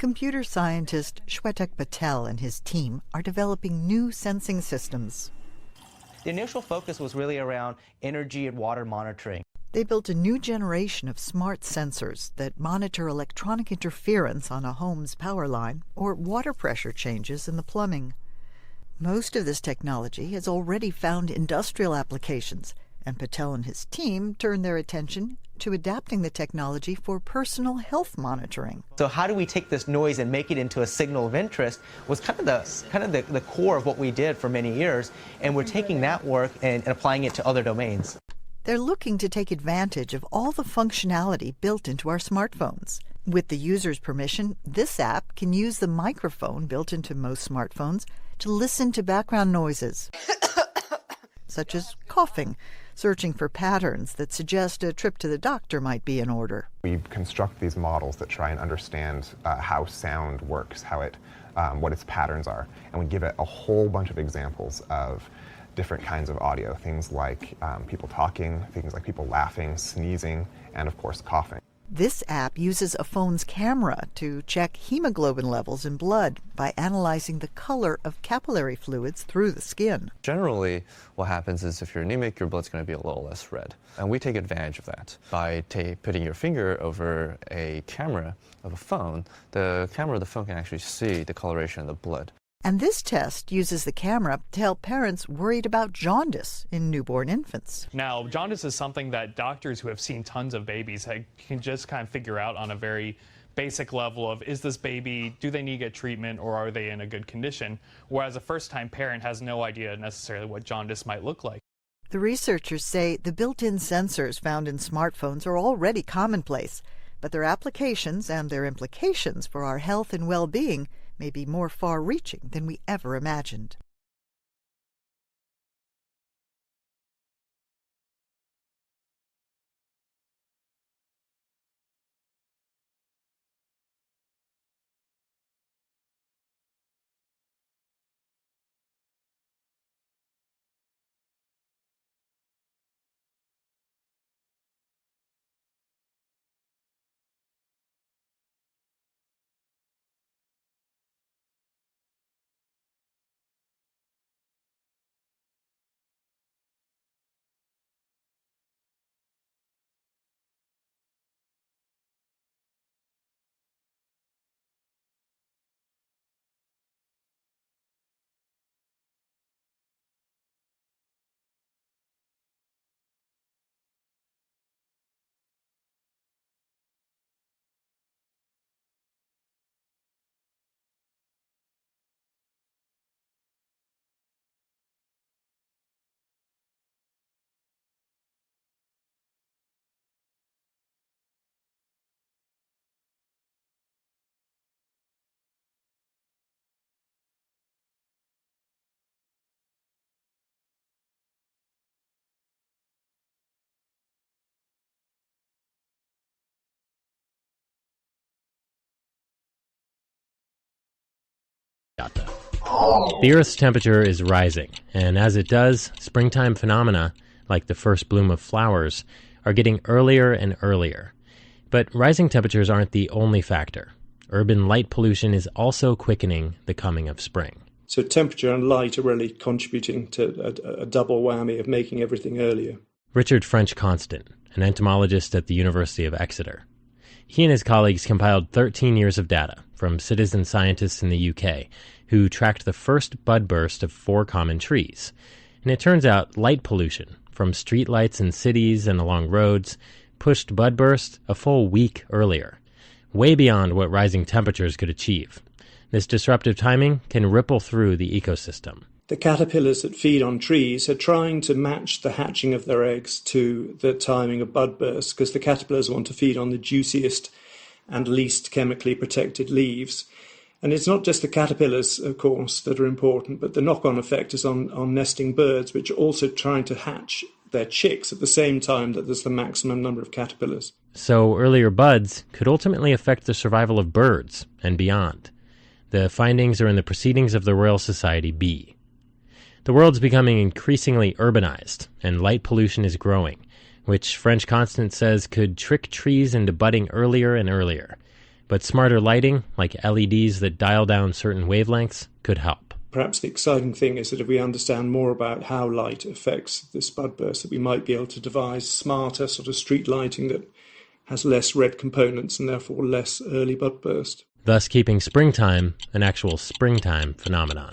Computer scientist Shwetak Patel and his team are developing new sensing systems. The initial focus was really around energy and water monitoring. They built a new generation of smart sensors that monitor electronic interference on a home's power line or water pressure changes in the plumbing. Most of this technology has already found industrial applications, and Patel and his team turned their attention to adapting the technology for personal health monitoring. So how do we take this noise and make it into a signal of interest was kind of the core of what we did for many years, and we're taking that work and applying it to other domains. They're looking to take advantage of all the functionality built into our smartphones. With the user's permission, this app can use the microphone built into most smartphones to listen to background noises, such as coughing, searching for patterns that suggest a trip to the doctor might be in order. We construct these models that try and understand how sound works, what its patterns are, and we give it a whole bunch of examples of different kinds of audio, things like people talking, things like people laughing, sneezing, and of course coughing. This app uses a phone's camera to check hemoglobin levels in blood by analyzing the color of capillary fluids through the skin. Generally, what happens is if you're anemic, your blood's going to be a little less red. And we take advantage of that by putting your finger over a camera of a phone. The camera of the phone can actually see the coloration of the blood. And this test uses the camera to help parents worried about jaundice in newborn infants. Now, jaundice is something that doctors who have seen tons of babies can just kind of figure out on a very basic level of, is this baby, do they need to get treatment, or are they in a good condition? Whereas a first-time parent has no idea necessarily what jaundice might look like. The researchers say the built-in sensors found in smartphones are already commonplace, but their applications and their implications for our health and well-being may be more far-reaching than we ever imagined. The Earth's temperature is rising, and as it does, springtime phenomena, like the first bloom of flowers, are getting earlier and earlier. But rising temperatures aren't the only factor. Urban light pollution is also quickening the coming of spring. So temperature and light are really contributing to a double whammy of making everything earlier. Richard French-Constant, an entomologist at the University of Exeter. He and his colleagues compiled 13 years of data from citizen scientists in the UK who tracked the first bud burst of 4 common trees. And it turns out light pollution from streetlights in cities and along roads pushed bud burst a full week earlier, way beyond what rising temperatures could achieve. This disruptive timing can ripple through the ecosystem. The caterpillars that feed on trees are trying to match the hatching of their eggs to the timing of bud bursts, because the caterpillars want to feed on the juiciest and least chemically protected leaves. And it's not just the caterpillars, of course, that are important, but the knock-on effect is on nesting birds, which are also trying to hatch their chicks at the same time that there's the maximum number of caterpillars. So earlier buds could ultimately affect the survival of birds and beyond. The findings are in the Proceedings of the Royal Society B. The world's becoming increasingly urbanized, and light pollution is growing, which French-Constant says could trick trees into budding earlier and earlier. But smarter lighting, like LEDs that dial down certain wavelengths, could help. Perhaps the exciting thing is that if we understand more about how light affects this bud burst, that we might be able to devise smarter sort of street lighting that has less red components and therefore less early bud burst. Thus keeping springtime an actual springtime phenomenon.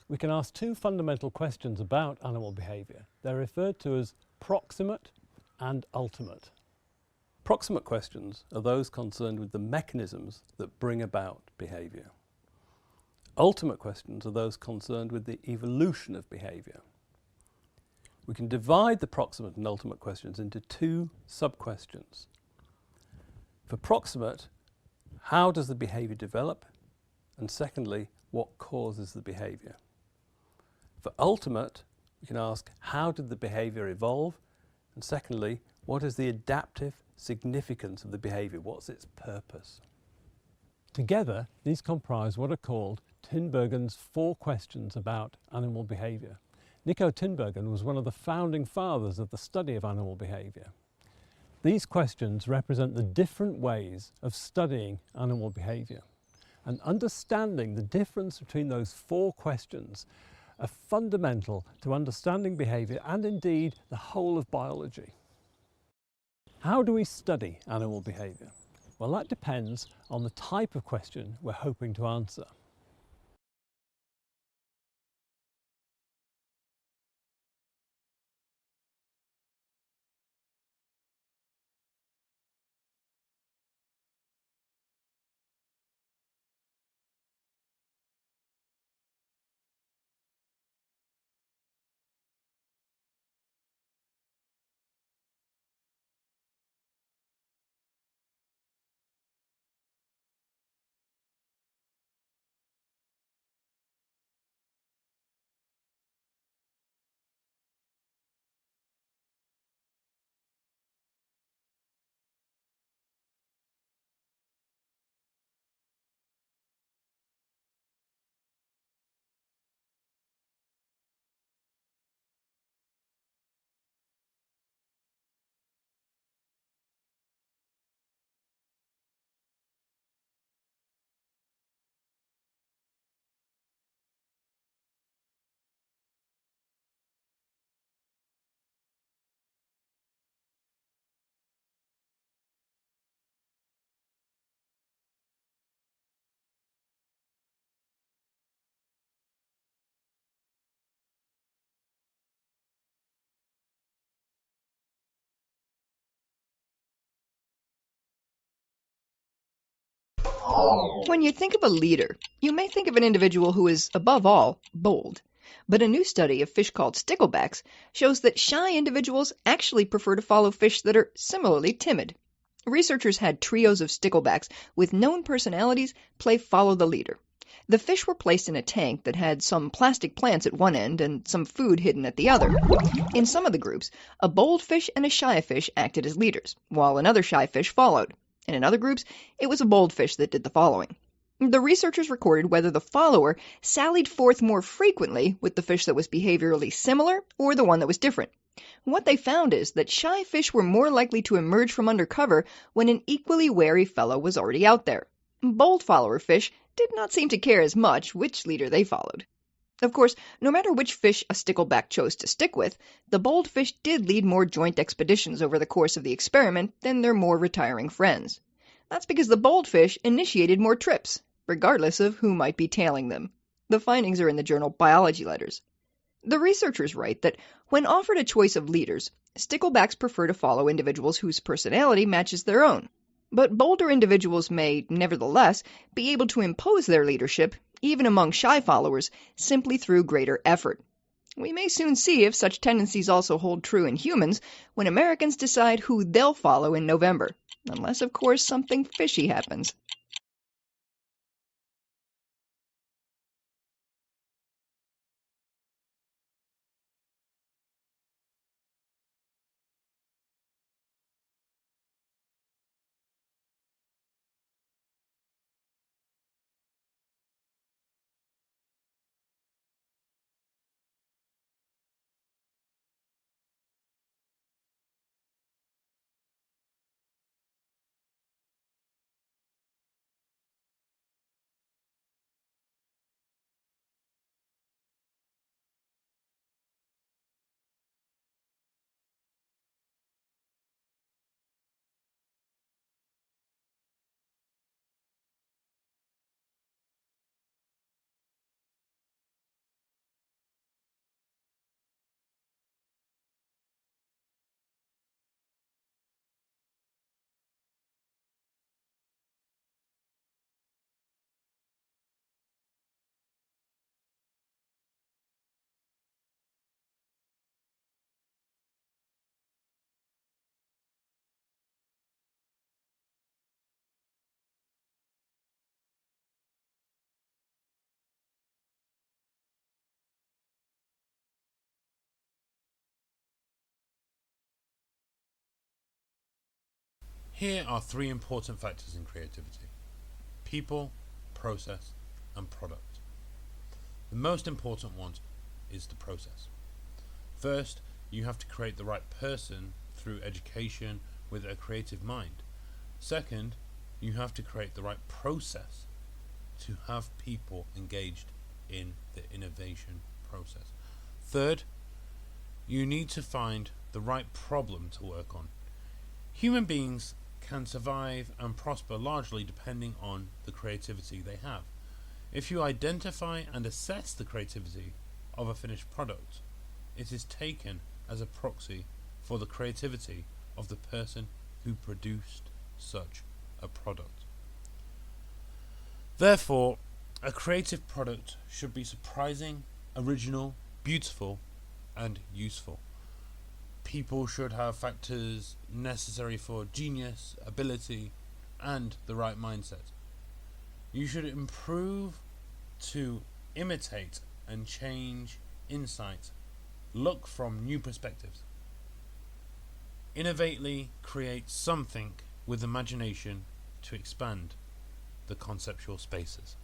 We can ask two fundamental questions about animal behaviour. They're referred to as proximate and ultimate. Proximate questions are those concerned with the mechanisms that bring about behaviour. Ultimate questions are those concerned with the evolution of behaviour. We can divide the proximate and ultimate questions into two sub-questions. For proximate, how does the behaviour develop? And secondly, what causes the behaviour? For ultimate, we can ask, how did the behaviour evolve? And secondly, what is the adaptive significance of the behaviour? What's its purpose? Together, these comprise what are called Tinbergen's 4 questions about animal behaviour. Nico Tinbergen was one of the founding fathers of the study of animal behaviour. These questions represent the different ways of studying animal behaviour. And understanding the difference between those 4 questions are fundamental to understanding behaviour and indeed the whole of biology. How do we study animal behaviour? Well, that depends on the type of question we're hoping to answer. When you think of a leader, you may think of an individual who is, above all, bold. But a new study of fish called sticklebacks shows that shy individuals actually prefer to follow fish that are similarly timid. Researchers had trios of sticklebacks with known personalities play follow the leader. The fish were placed in a tank that had some plastic plants at one end and some food hidden at the other. In some of the groups, a bold fish and a shy fish acted as leaders, while another shy fish followed. And in other groups, it was a bold fish that did the following. The researchers recorded whether the follower sallied forth more frequently with the fish that was behaviorally similar or the one that was different. What they found is that shy fish were more likely to emerge from under cover when an equally wary fellow was already out there. Bold follower fish did not seem to care as much which leader they followed. Of course, no matter which fish a stickleback chose to stick with, the bold fish did lead more joint expeditions over the course of the experiment than their more retiring friends. That's because the bold fish initiated more trips, regardless of who might be tailing them. The findings are in the journal Biology Letters. The researchers write that when offered a choice of leaders, sticklebacks prefer to follow individuals whose personality matches their own. But bolder individuals may, nevertheless, be able to impose their leadership, even among shy followers, simply through greater effort. We may soon see if such tendencies also hold true in humans when Americans decide who they'll follow in November, unless, of course, something fishy happens. Here are three important factors in creativity: people, process, and product. The most important one is the process. First, you have to create the right person through education with a creative mind. Second, you have to create the right process to have people engaged in the innovation process. Third, you need to find the right problem to work on. Human beings can survive and prosper largely depending on the creativity they have. If you identify and assess the creativity of a finished product, it is taken as a proxy for the creativity of the person who produced such a product. Therefore, a creative product should be surprising, original, beautiful, and useful. People should have factors necessary for genius, ability, and the right mindset. You should improve to imitate and change insight, look from new perspectives. Innovately create something with imagination to expand the conceptual spaces.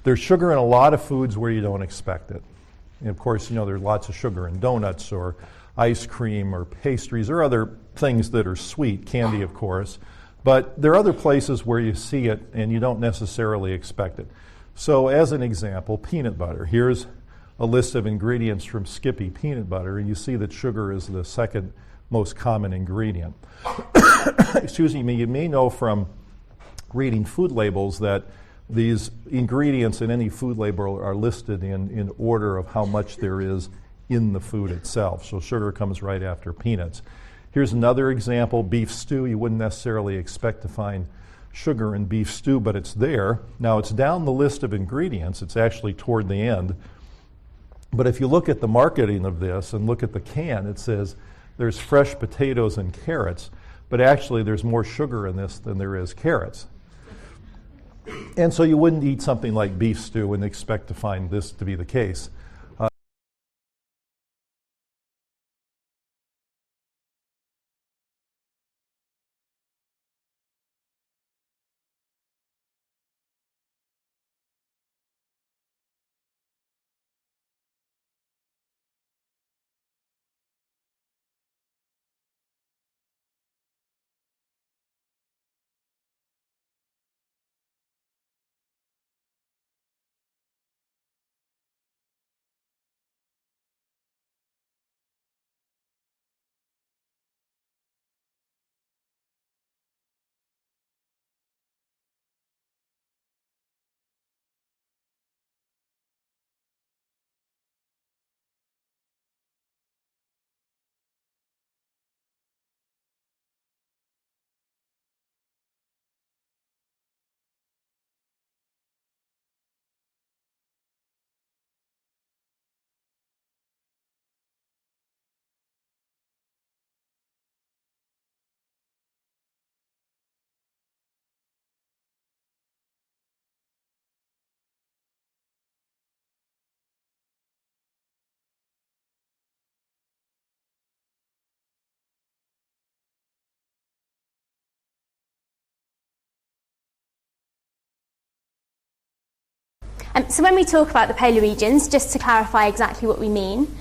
There's sugar in a lot of foods where you don't expect it. And of course, there's lots of sugar in donuts or ice cream or pastries or other things that are sweet, candy of course. But there are other places where you see it and you don't necessarily expect it. So as an example, peanut butter. Here's a list of ingredients from Skippy peanut butter, and you see that sugar is the second most common ingredient. Excuse me, you may know from reading food labels that these ingredients in any food label are listed in order of how much there is in the food itself. So sugar comes right after peanuts. Here's another example, beef stew. You wouldn't necessarily expect to find sugar in beef stew, but it's there. Now it's down the list of ingredients. It's actually toward the end. But if you look at the marketing of this and look at the can, it says there's fresh potatoes and carrots, but actually there's more sugar in this than there is carrots. And so you wouldn't eat something like beef stew and expect to find this to be the case. So when we talk about the polar regions, just to clarify exactly what we mean,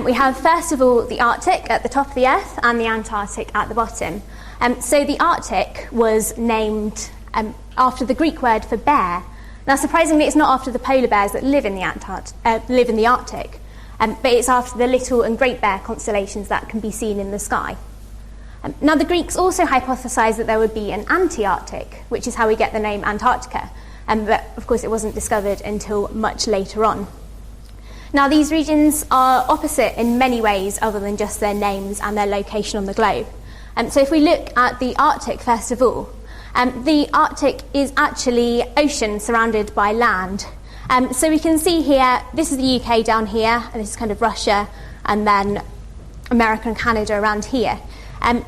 we have first of all the Arctic at the top of the Earth and the Antarctic at the bottom. So the Arctic was named after the Greek word for bear. Now surprisingly it's not after the polar bears that live in the Arctic, but it's after the Little and Great Bear constellations that can be seen in the sky. Now the Greeks also hypothesized that there would be an anti-Arctic, which is how we get the name Antarctica. But of course it wasn't discovered until much later on. Now these regions are opposite in many ways other than just their names and their location on the globe. So if we look at the Arctic first of all, the Arctic is actually ocean surrounded by land. So we can see here, this is the UK down here, and this is kind of Russia, and then America and Canada around here.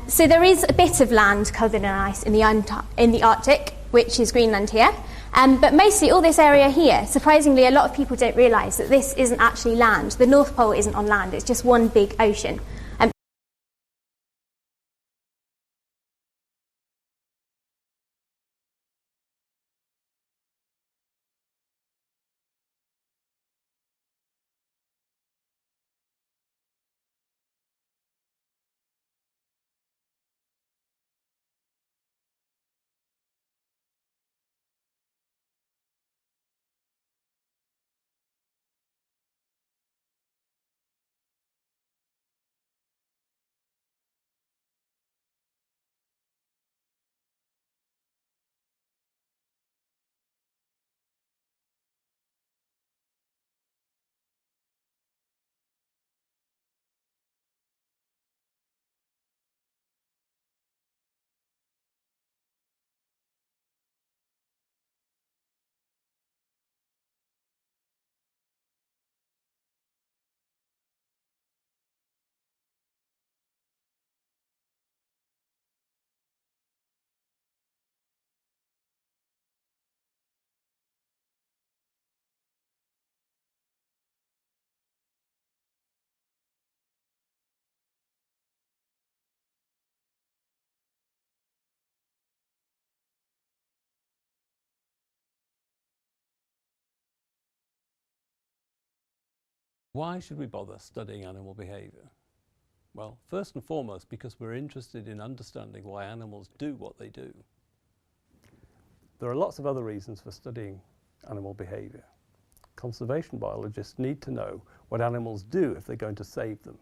So there is a bit of land covered in ice in the Arctic, which is Greenland here. But mostly all this area here, surprisingly a lot of people don't realise that this isn't actually land. The North Pole isn't on land, it's just one big ocean. Why should we bother studying animal behaviour? Well, first and foremost, because we're interested in understanding why animals do what they do. There are lots of other reasons for studying animal behaviour. Conservation biologists need to know what animals do if they're going to save them.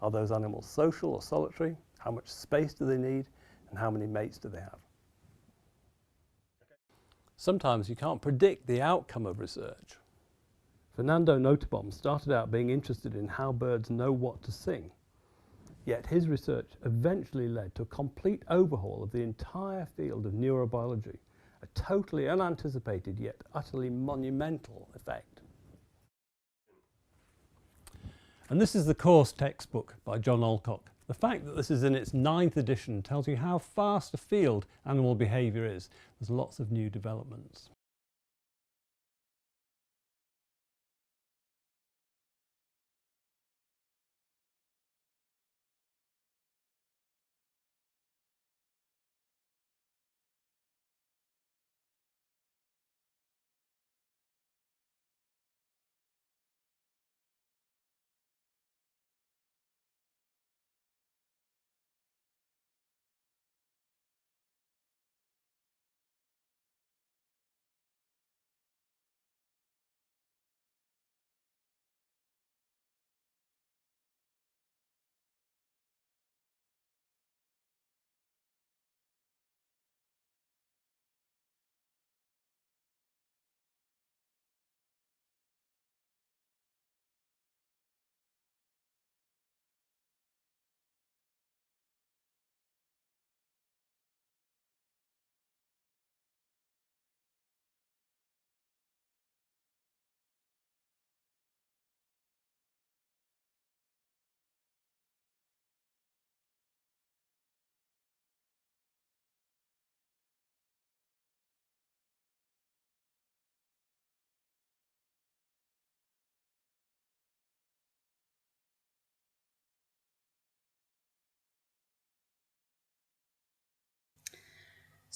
Are those animals social or solitary? How much space do they need? And how many mates do they have? Sometimes you can't predict the outcome of research. Fernando Nottebohm started out being interested in how birds know what to sing. Yet his research eventually led to a complete overhaul of the entire field of neurobiology, a totally unanticipated yet utterly monumental effect. And this is the course textbook by John Alcock. The fact that this is in its 9th edition tells you how vast a field animal behaviour is. There's lots of new developments.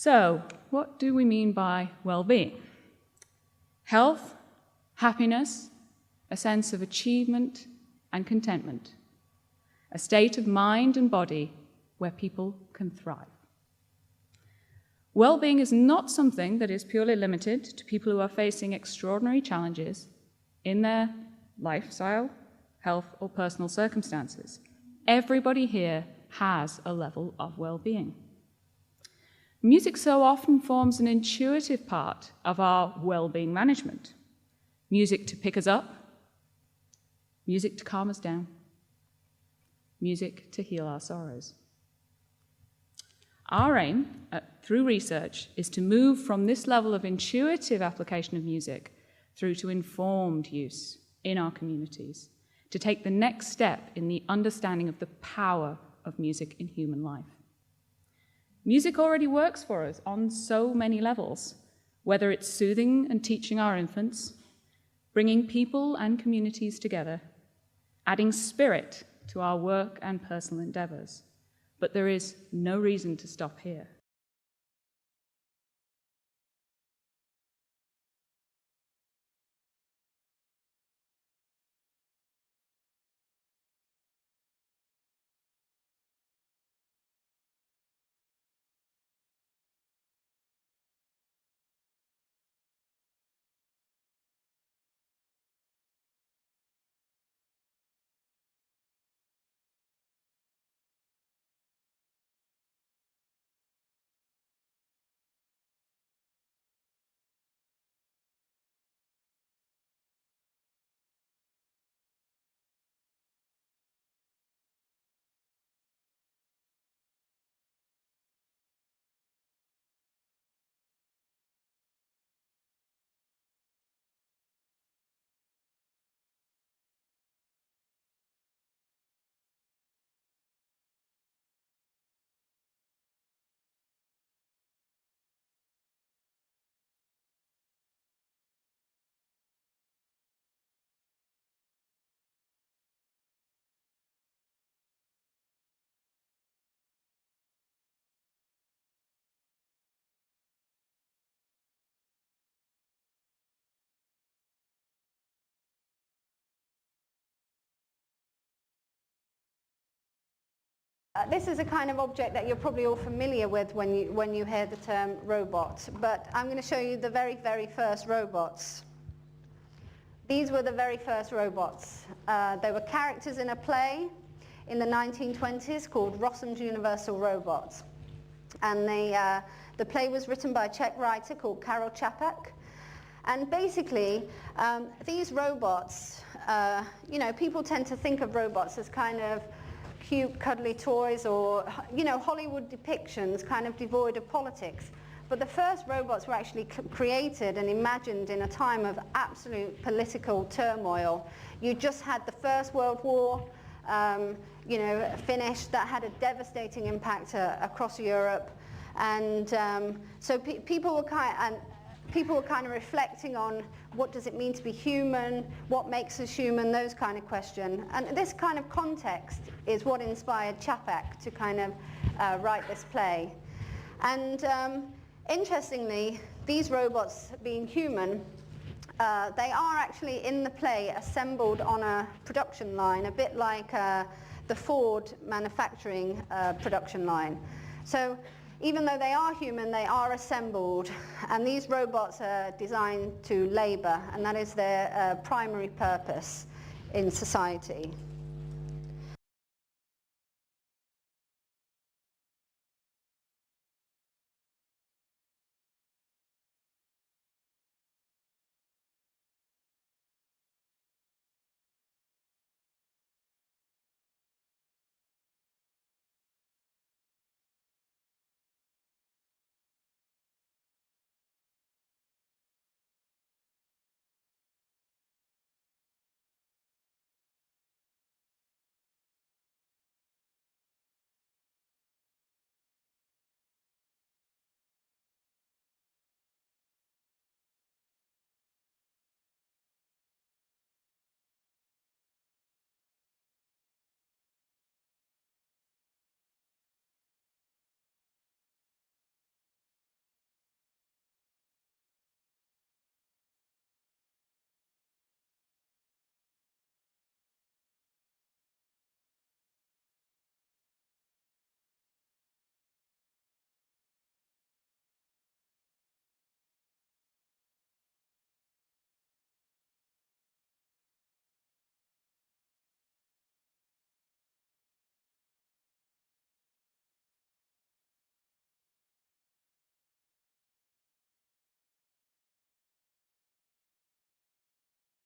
So, what do we mean by well-being? Health, happiness, a sense of achievement and contentment, a state of mind and body where people can thrive. Well-being is not something that is purely limited to people who are facing extraordinary challenges in their lifestyle, health, or personal circumstances. Everybody here has a level of well-being. Music so often forms an intuitive part of our well-being management. Music to pick us up, music to calm us down, music to heal our sorrows. Our aim, through research, is to move from this level of intuitive application of music through to informed use in our communities, to take the next step in the understanding of the power of music in human life. Music already works for us on so many levels, whether it's soothing and teaching our infants, bringing people and communities together, adding spirit to our work and personal endeavours. But there is no reason to stop here. This is a kind of object that you're probably all familiar with when you hear the term robot, but I'm going to show you the very, very first robots. These were the very first robots. They were characters in a play in the 1920s called Rossum's Universal Robots. And the play was written by a Czech writer called Karel Čapek. And basically, these robots, you know, people tend to think of robots as kind of cute, cuddly toys or, you know, Hollywood depictions kind of devoid of politics. But the first robots were actually created and imagined in a time of absolute political turmoil. You just had the First World War, you know, finished. That had a devastating impact across Europe. And so people were kind of reflecting on what does it mean to be human, what makes us human, those kind of questions. And this kind of context is what inspired Čapek to kind of write this play. And interestingly, these robots being human, they are actually in the play assembled on a production line, a bit like the Ford manufacturing production line. So even though they are human, they are assembled, and these robots are designed to labour, and that is their primary purpose in society.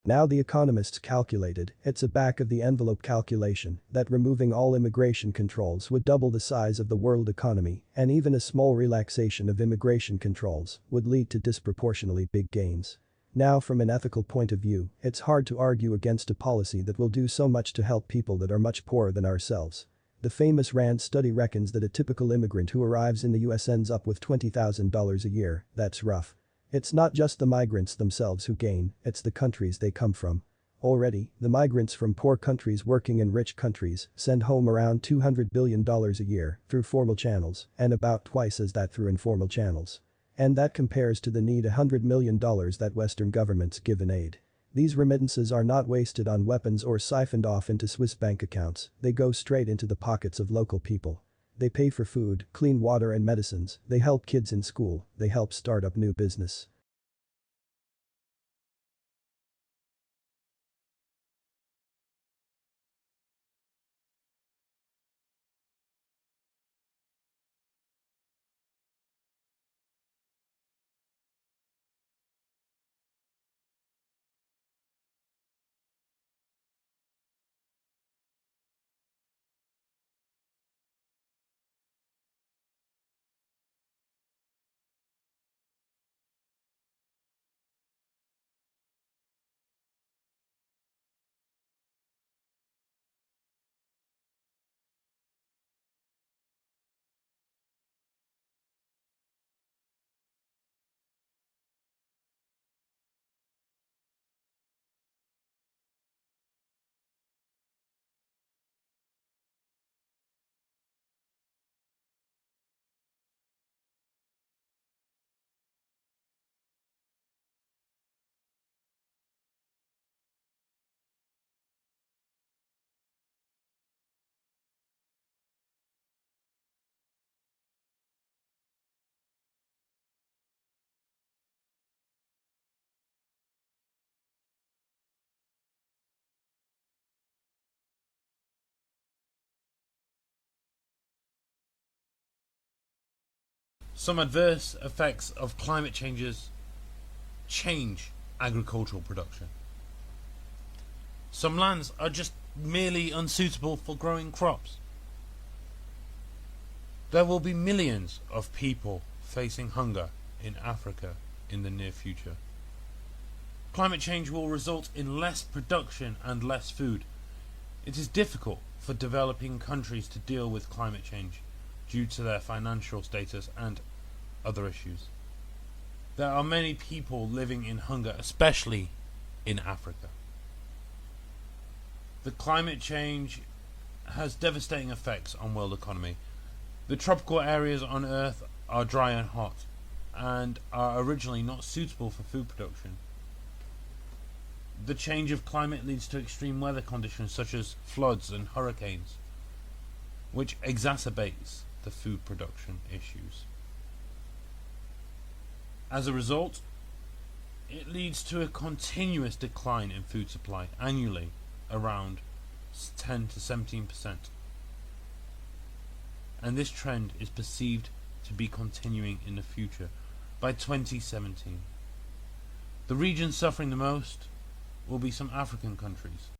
Now the economists calculated, it's a back-of-the-envelope calculation, that removing all immigration controls would double the size of the world economy, and even a small relaxation of immigration controls would lead to disproportionately big gains. Now from an ethical point of view, it's hard to argue against a policy that will do so much to help people that are much poorer than ourselves. The famous RAND study reckons that a typical immigrant who arrives in the US ends up with $20,000 a year. That's rough. It's not just the migrants themselves who gain, it's the countries they come from. Already, the migrants from poor countries working in rich countries send home around $200 billion a year through formal channels, and about twice as that through informal channels. And that compares to the need $100 million that Western governments give in aid. These remittances are not wasted on weapons or siphoned off into Swiss bank accounts, they go straight into the pockets of local people. They pay for food, clean water and medicines, they help kids in school, they help start up new business. Some adverse effects of climate changes change agricultural production. Some lands are just merely unsuitable for growing crops. There will be millions of people facing hunger in Africa in the near future. Climate change will result in less production and less food. It is difficult for developing countries to deal with climate change due to their financial status and other issues. There are many people living in hunger, especially in Africa. The climate change has devastating effects on world economy. The tropical areas on Earth are dry and hot, and are originally not suitable for food production. The change of climate leads to extreme weather conditions such as floods and hurricanes, which exacerbates the food production issues. As a result, it leads to a continuous decline in food supply annually, around 10 to 17%. And this trend is perceived to be continuing in the future. By 2017, the region suffering the most will be some African countries.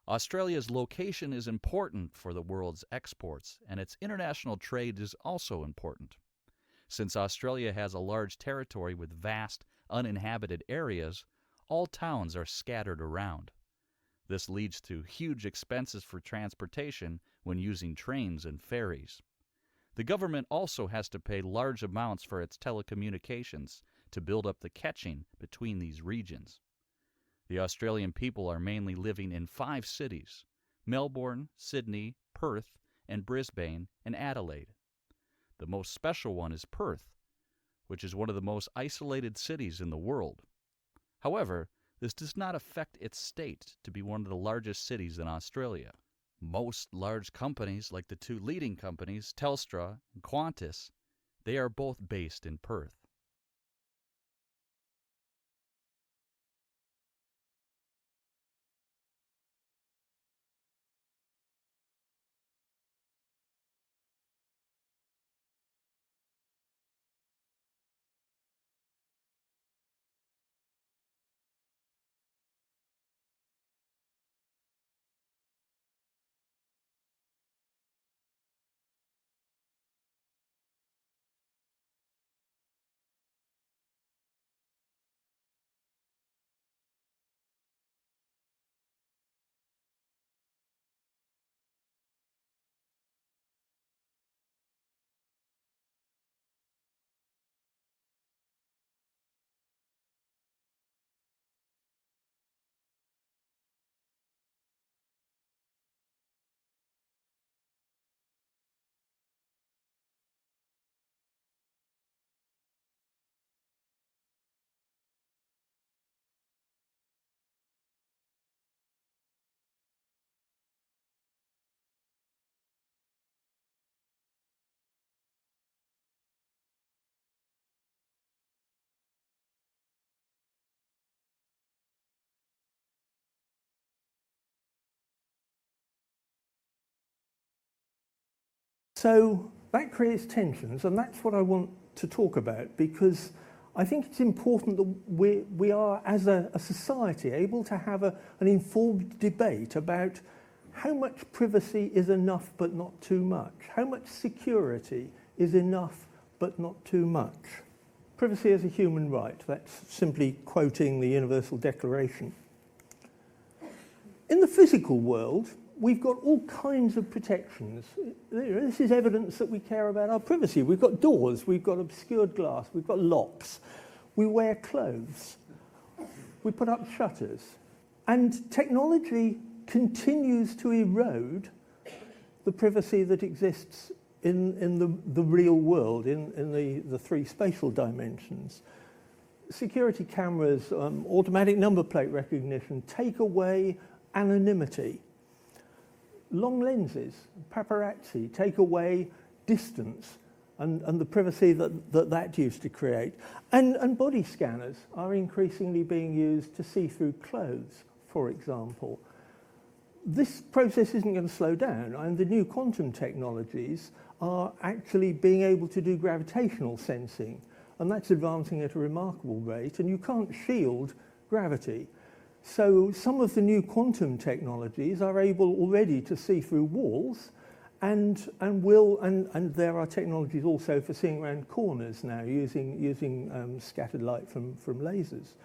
Australia's location is important for the world's exports, and its international trade is also important. Since Australia has a large territory with vast, uninhabited areas, all towns are scattered around. This leads to huge expenses for transportation when using trains and ferries. The government also has to pay large amounts for its telecommunications to build up the catching between these regions. The Australian people are mainly living in 5 cities: Melbourne, Sydney, Perth, and Brisbane, and Adelaide. The most special one is Perth, which is one of the most isolated cities in the world. However, this does not affect its state to be one of the largest cities in Australia. Most large companies, like the 2 leading companies, Telstra and Qantas, they are both based in Perth. So that creates tensions, and that's what I want to talk about, because I think it's important that we are, as a society, able to have an informed debate about how much privacy is enough but not too much, how much security is enough but not too much. Privacy is a human right. That's simply quoting the Universal Declaration. In the physical world, we've got all kinds of protections. This is evidence that we care about our privacy. We've got doors, we've got obscured glass, we've got locks, we wear clothes, we put up shutters. And technology continues to erode the privacy that exists in the real world, in the three spatial dimensions. Security cameras, automatic number plate recognition take away anonymity. Long lenses, paparazzi, take away distance and the privacy that used to create. And body scanners are increasingly being used to see through clothes, for example. This process isn't going to slow down, and the new quantum technologies are actually being able to do gravitational sensing, and that's advancing at a remarkable rate, and you can't shield gravity. So some of the new quantum technologies are able already to see through walls, and there are technologies also for seeing around corners now using scattered light from lasers.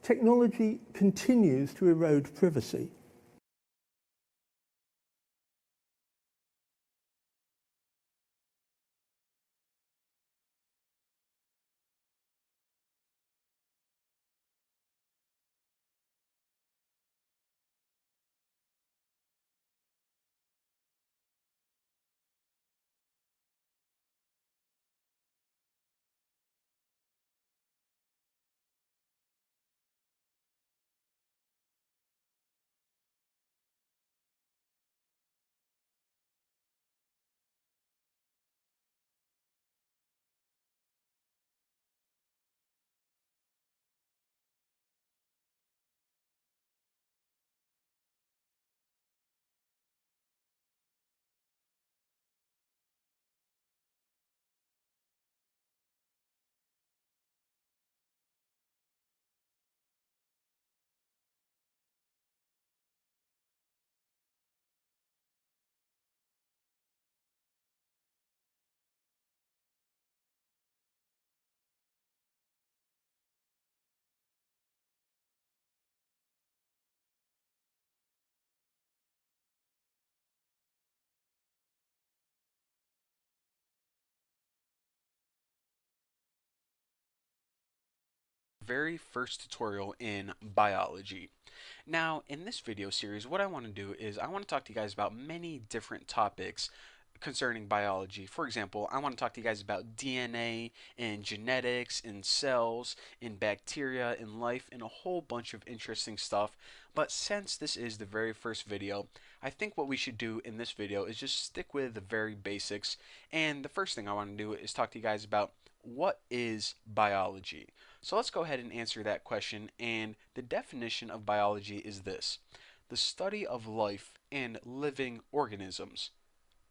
Technology continues to erode privacy. Very first tutorial in biology. Now, in this video series, what I want to do is I want to talk to you guys about many different topics concerning biology. For example, I want to talk to you guys about DNA and genetics and cells and bacteria and life and a whole bunch of interesting stuff. But since this is the very first video, I think what we should do in this video is just stick with the very basics. And the first thing I want to do is talk to you guys about what is biology. So let's go ahead and answer that question, and the definition of biology is this: the study of life and living organisms.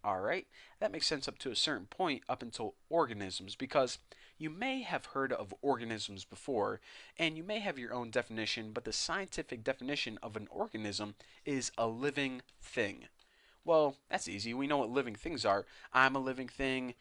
Alright, that makes sense up to a certain point, up until organisms, because you may have heard of organisms before, and you may have your own definition, but the scientific definition of an organism is a living thing. Well, that's easy. We know what living things are. I'm a living thing.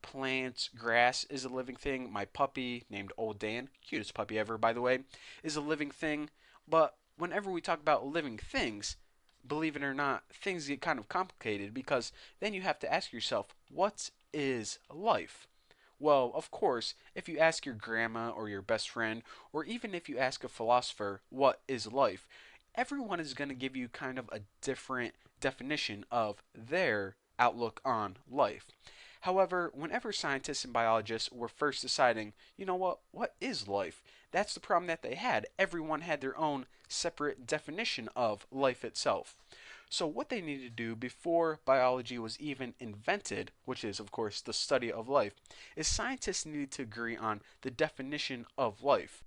Plants, grass is a living thing. My puppy, named Old Dan, cutest puppy ever, by the way, is a living thing. But whenever we talk about living things, believe it or not, things get kind of complicated, because then you have to ask yourself, what is life? Well, of course, if you ask your grandma or your best friend, or even if you ask a philosopher, what is life? Everyone is going to give you kind of a different definition of their outlook on life. However, whenever scientists and biologists were first deciding, you know what is life? That's the problem that they had. Everyone had their own separate definition of life itself. So what they needed to do before biology was even invented, which is of course the study of life, is scientists needed to agree on the definition of life.